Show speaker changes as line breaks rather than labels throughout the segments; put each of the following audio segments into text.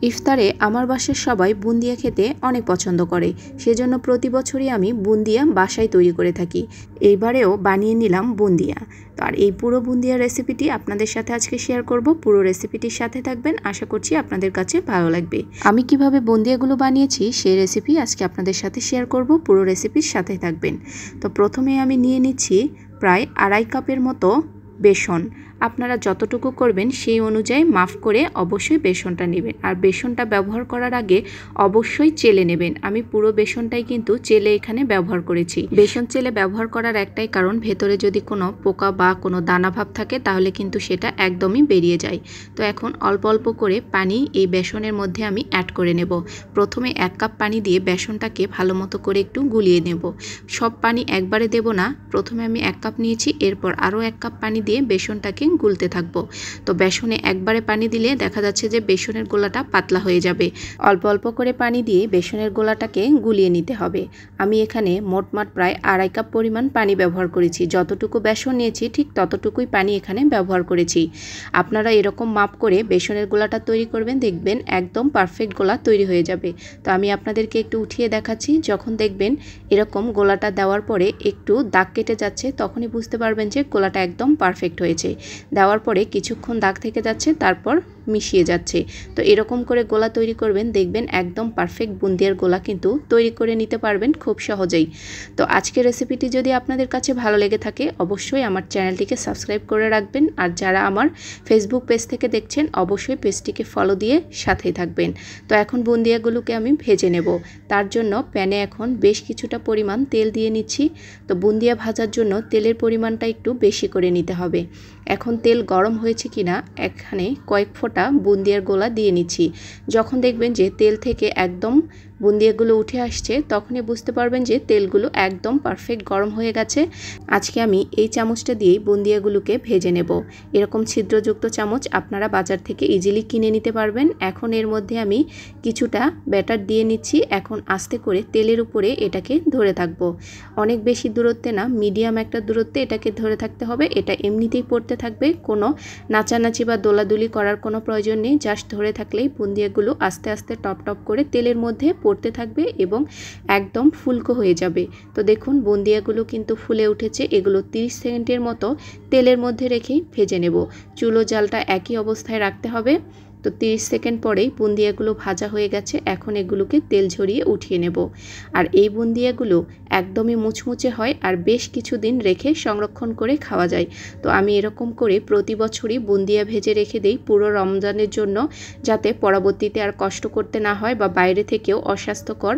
ইফতারে আমার বাসার সবাই বুন্দিয়া খেতে অনেক পছন্দ করে, সেজন্য প্রতি বছরই আমি বুন্দিয়া বাসায় তৈরি করে থাকি। এইবারেও বানিয়ে নিলাম বুন্দিয়া। তো আর এই পুরো বুন্দিয়া রেসিপিটি আপনাদের সাথে আজকে শেয়ার করব। পুরো রেসিপিটির সাথে থাকবেন, আশা করছি আপনাদের কাছে ভালো লাগবে। আমি কিভাবে বুন্দিয়াগুলো বানিয়েছি সেই রেসিপি আজকে আপনাদের সাথে শেয়ার করব, পুরো রেসিপির সাথে থাকবেন। তো প্রথমে আমি নিয়ে নিচ্ছি প্রায় 2.5 কাপের মতো বেসন। আপনারা যতটুকু করবেন সেই অনুযায়ী মাফ করে অবশ্যই বেসনটা নেবেন। আর বেসনটা ব্যবহার করার আগে অবশ্যই চেলে নেবেন। আমি পুরো বেসনটাই কিন্তু চেলে এখানে ব্যবহার করেছি। বেসন চেলে ব্যবহার করার একটাই কারণ, ভেতরে যদি কোনো পোকা বা কোনো দানা ভাব থাকে তাহলে কিন্তু সেটা একদমই বেরিয়ে যায়। তো এখন অল্প অল্প করে পানি এই বেসনের মধ্যে আমি অ্যাড করে নেব। প্রথমে 1 কাপ পানি দিয়ে বেসনটাকে ভালো মতো করে একটু গুলিয়ে নেব। সব পানি একবারে দেব না, প্রথমে আমি 1 কাপ নিয়েছি, এরপর আরও 1 কাপ পানি দিয়ে বেসনটাকে গুলতে থাকবো। তো বেসনে একবারে পানি দিলে দেখা যাচ্ছে যে বেসনের গোলাটা পাতলা হয়ে যাবে। অল্প অল্প করে পানি দিয়ে বেসনের গোলাটাকে গুলিয়ে নিতে হবে। আমি এখানে মোটমাট প্রায় 2.5 কাপ পরিমাণ পানি ব্যবহার করেছি। যতটুকু বেসন নিয়েছি ঠিক ততটুকুই পানি এখানে ব্যবহার করেছি। আপনারা এরকম মাপ করে বেসনের গোলাটা তৈরি করবেন, দেখবেন একদম পারফেক্ট গোলা তৈরি হয়ে যাবে। তো আমি আপনাদেরকে একটু উঠিয়ে দেখাচ্ছি। যখন দেখবেন এরকম গোলাটা দেওয়ার পরে একটু দাগ কেটে যাচ্ছে, তখনই বুঝতে পারবেন যে গোলাটা একদম পারফেক্ট হয়েছে। দেওয়ার পরে কিছুক্ষণ দাগ থেকে যাচ্ছে, তারপর মিশিয়ে যাচ্ছে। তো এরকম করে গোলা তৈরি করবেন, দেখবেন একদম পারফেক্ট বুন্দিয়ার গোলা কিন্তু তৈরি করে নিতে পারবেন খুব সহজেই। তো আজকের রেসিপিটি যদি আপনাদের কাছে ভালো লেগে থাকে অবশ্যই আমার চ্যানেলটিকে সাবস্ক্রাইব করে রাখবেন। আর যারা আমার ফেসবুক পেজ থেকে দেখছেন অবশ্যই পেজটিকে ফলো দিয়ে সাথেই থাকবেন। তো এখন বুন্দিয়াগুলোকে আমি ভেজে নেব। তার জন্য প্যানে এখন বেশ কিছুটা পরিমাণ তেল দিয়ে নিচ্ছি। তো বুন্দিয়া ভাজার জন্য তেলের পরিমাণটা একটু বেশি করে নিতে হবে। এখন তেল গরম হয়েছে কিনা এখানে কয়েক ফোঁটা বুন্দিয়ার গোলা দিয়ে নিচ্ছি। যখন দেখবেন যে তেল থেকে একদম বুন্দিয়াগুলো উঠে আসছে তখনই বুঝতে পারবেন যে তেলগুলো একদম পারফেক্ট গরম হয়ে গেছে। আজকে আমি এই চামচটা দিয়েই বুন্দিয়াগুলোকে ভেজে নেব। এরকম ছিদ্রযুক্ত চামচ আপনারা বাজার থেকে ইজিলি কিনে নিতে পারবেন। এখন এর মধ্যে আমি কিছুটা ব্যাটার দিয়ে নিচ্ছি। এখন আস্তে করে তেলের উপরে এটাকে ধরে থাকবো। অনেক বেশি দূরত্বে না, মিডিয়াম একটা দূরত্বে এটাকে ধরে থাকতে হবে। এটা এমনিতেই পড়তে থাকবে, কোনো নাচানাচি বা দোলাদুলি করার কোনো প্রয়োজন নেই। জাস্ট ধরে থাকলেই বুন্দিয়াগুলো আস্তে আস্তে টপ টপ করে তেলের মধ্যে পড়তে থাকবে এবং একদম ফুলকো হয়ে যাবে। তো দেখুন বুন্দিয়াগুলো কিন্তু ফুলে উঠেছে। এগুলো 30 সেকেন্ডের মতো তেলের মধ্যে রেখেই ভেজে নেব। চুলো জালটা একই অবস্থায় রাখতে হবে। তো 30 সেকেন্ড পরেই বুন্দিয়াগুলো ভাজা হয়ে গেছে। এখন এগুলোকে তেল ঝরিয়ে উঠিয়ে নেব। আর এই বুন্দিয়াগুলো একদমই মুচমুচে হয় আর বেশ কিছুদিন রেখে সংরক্ষণ করে খাওয়া যায়। তো আমি এরকম করে প্রতি বছরই বুন্দিয়া ভেজে রেখে দেই পুরো রমজানের জন্য, যাতে পরবর্তীতে আর কষ্ট করতে না হয় বা বাইরে থেকেও অস্বাস্থ্যকর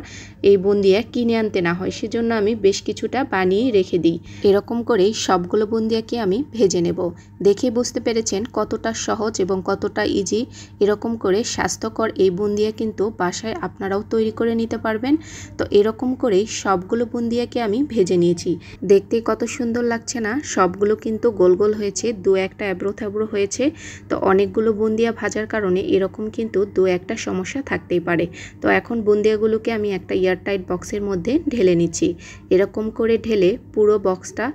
এই বুন্দিয়া কিনে আনতে না হয়। সেজন্য আমি বেশ কিছুটা বানিয়ে রেখে দিই। এরকম করেই সবগুলো বুন্দিয়াকে আমি ভেজে নেব। দেখে বুঝতে পেরেছেন কতটা সহজ এবং কতটা ইজি। এরকম করে স্বাস্থ্যকর এই বুন্দিয়া কিন্তু বাসায় আপনারাও তৈরি করে নিতে পারবেন। তো এরকম করেই সবগুলো বুন্দিয়াকে আমি ভেজে নিয়েছি। দেখতে কত সুন্দর লাগছে না? সবগুলো কিন্তু গোল গোল হয়েছে, দু একটা এবড়ো থেবড়ো হয়েছে। তো অনেকগুলো বুন্দিয়া ভাজার কারণে এরকম কিন্তু দু একটা সমস্যা থাকতেই পারে। তো এখন বুন্দিয়াগুলোকে আমি একটা এয়ারটাইট বক্সের মধ্যে ঢেলে নিচ্ছি। এরকম করে ঢেলে পুরো বক্সটা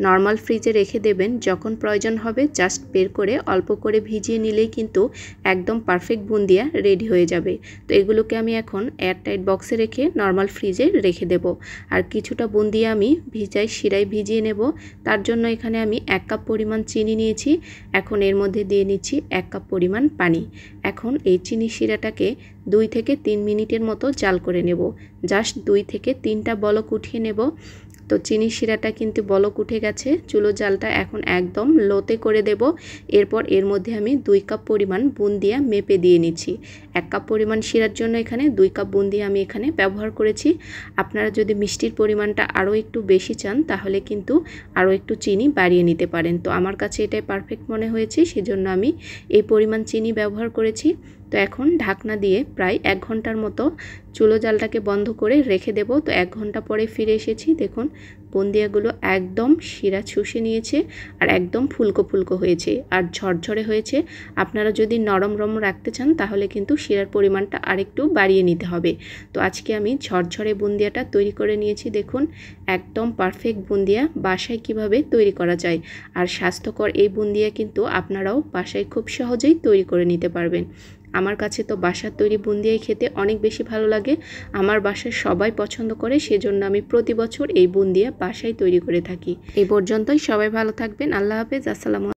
নর্মাল ফ্রিজে রেখে দেবেন। যখন প্রয়োজন হবে জাস্ট বের করে অল্প করে ভিজিয়ে নিলেই কিন্তু একদম পারফেক্ট বুন্দিয়া রেডি হয়ে যাবে। তো এগুলোকে আমি এখন এয়ারটাইট বক্সে রেখে নর্মাল ফ্রিজে রেখে দেব। আর কিছুটা বুন্দিয়া আমি ভিজাই শিরায় ভিজিয়ে নেব। তার জন্য এখানে আমি 1 কাপ পরিমাণ চিনি নিয়েছি। এখন এর মধ্যে দিয়ে নিচ্ছি 1 কাপ পরিমাণ পানি। এখন এই চিনি শিরাটাকে 2 থেকে 3 মিনিটের মতো জাল করে নেব। জাস্ট 2 থেকে 3টা বলক উঠিয়ে নেব। তো চিনি শিরাটা কিন্তু বলক উঠে গেছে। চুলো জালটা এখন একদম লোতে করে দেব। এরপর এর মধ্যে আমি 2 কাপ পরিমাণ বুন্দিয়া মেপে দিয়ে নিচ্ছি। 1 কাপ পরিমাণ শিরার জন্য এখানে 2 কাপ বুন্দিয়া আমি এখানে ব্যবহার করেছি। আপনারা যদি মিষ্টির পরিমাণটা আরও একটু বেশি চান তাহলে কিন্তু আরও একটু চিনি বাড়িয়ে নিতে পারেন। তো আমার কাছে এটাই পারফেক্ট মনে হয়েছে, সেজন্য আমি এই পরিমাণ চিনি ব্যবহার করেছি। তো এখন ঢাকনা দিয়ে প্রায় 1 ঘন্টার মতো চুলো জালটাকে বন্ধ করে রেখে দেব। তো 1 ঘন্টা পরে ফিরে এসেছি। দেখুন বুন্দিয়াগুলো একদম শিরা চুষে নিয়েছে আর একদম ফুলকো ফুলকো হয়েছে আর ঝরঝরে হয়েছে। আপনারা যদি নরম নরম রাখতে চান তাহলে কিন্তু শিরার পরিমাণটা আরেকটু বাড়িয়ে নিতে হবে। তো আজকে আমি ঝরঝরে বুন্দিয়াটা তৈরি করে নিয়েছি। দেখুন একদম পারফেক্ট বুন্দিয়া বাসায় কিভাবে তৈরি করা যায়। আর স্বাস্থ্যকর এই বুন্দিয়া কিন্তু আপনারাও বাসায় খুব সহজেই তৈরি করে নিতে পারবেন। আমার কাছে তো বাসার তৈরি বুন্দিয়াই খেতে অনেক বেশি ভালো লাগে। আমার বাসায় সবাই পছন্দ করে, সেজন্য আমি প্রতি বছর এই বুন্দিয়া বাসায় তৈরি করে থাকি। এই পর্যন্তই, সবাই ভালো থাকবেন। আল্লাহ হাফেজ। আসসালামু